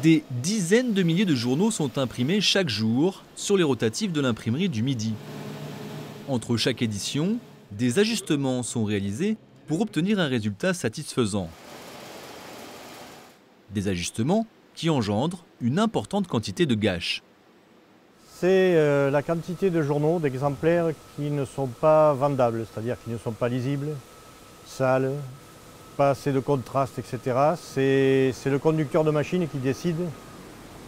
Des dizaines de milliers de journaux sont imprimés chaque jour sur les rotatifs de l'imprimerie du Midi. Entre chaque édition, des ajustements sont réalisés pour obtenir un résultat satisfaisant. Des ajustements qui engendrent une importante quantité de gâches. C'est la quantité de journaux, d'exemplaires qui ne sont pas vendables, c'est-à-dire qui ne sont pas lisibles, sales, pas assez de contraste, etc. C'est le conducteur de machine qui décide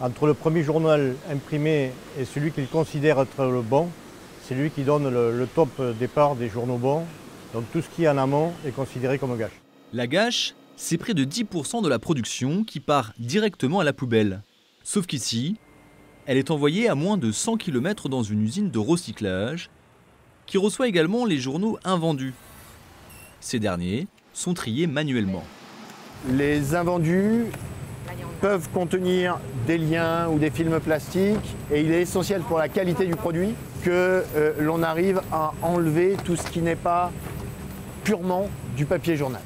entre le premier journal imprimé et celui qu'il considère être le bon. C'est lui qui donne le top départ des journaux bons. Donc tout ce qui est en amont est considéré comme gâche. La gâche, c'est près de 10% de la production qui part directement à la poubelle. Sauf qu'ici, elle est envoyée à moins de 100 km dans une usine de recyclage qui reçoit également les journaux invendus. Ces derniers sont triés manuellement. Les invendus peuvent contenir des liens ou des films plastiques et il est essentiel pour la qualité du produit que l'on arrive à enlever tout ce qui n'est pas purement du papier journal.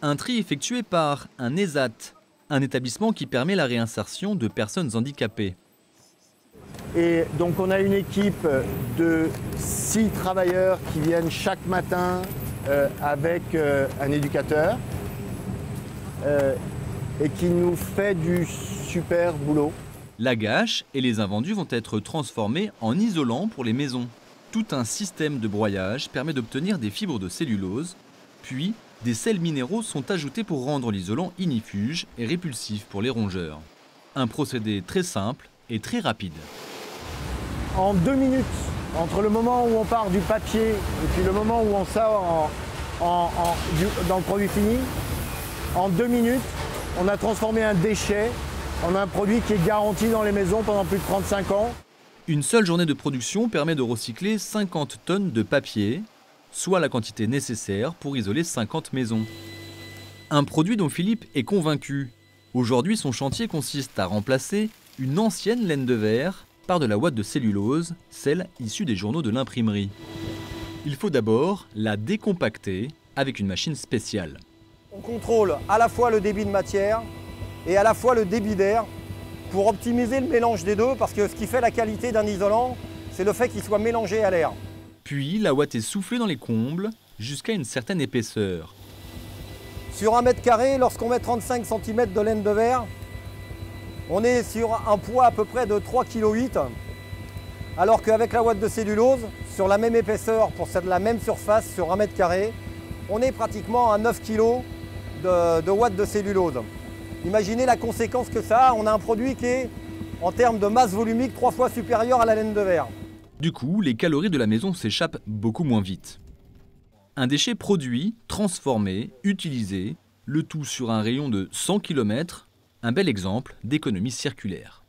Un tri effectué par un ESAT, un établissement qui permet la réinsertion de personnes handicapées. Et donc on a une équipe de 6 travailleurs qui viennent chaque matin avec un éducateur et qui nous fait du super boulot. La gâche et les invendus vont être transformés en isolants pour les maisons. Tout un système de broyage permet d'obtenir des fibres de cellulose, puis des sels minéraux sont ajoutés pour rendre l'isolant ignifuge et répulsif pour les rongeurs. Un procédé très simple et très rapide. En 2 minutes, entre le moment où on part du papier et puis le moment où on sort dans le produit fini, en 2 minutes, on a transformé un déchet en un produit qui est garanti dans les maisons pendant plus de 35 ans. Une seule journée de production permet de recycler 50 tonnes de papier, soit la quantité nécessaire pour isoler 50 maisons. Un produit dont Philippe est convaincu. Aujourd'hui, son chantier consiste à remplacer une ancienne laine de verre par de la ouate de cellulose, celle issue des journaux de l'imprimerie. Il faut d'abord la décompacter avec une machine spéciale. On contrôle à la fois le débit de matière et à la fois le débit d'air pour optimiser le mélange des deux, parce que ce qui fait la qualité d'un isolant, c'est le fait qu'il soit mélangé à l'air. Puis la ouate est soufflée dans les combles jusqu'à une certaine épaisseur. Sur 1 mètre carré, lorsqu'on met 35 cm de laine de verre, on est sur un poids à peu près de 3,8 kg, alors qu'avec la ouate de cellulose, sur la même épaisseur, pour la même surface, sur 1 mètre carré, on est pratiquement à 9 kg de ouate de cellulose. Imaginez la conséquence que ça a, on a un produit qui est, en termes de masse volumique, 3 fois supérieur à la laine de verre. Du coup, les calories de la maison s'échappent beaucoup moins vite. Un déchet produit, transformé, utilisé, le tout sur un rayon de 100 km, un bel exemple d'économie circulaire.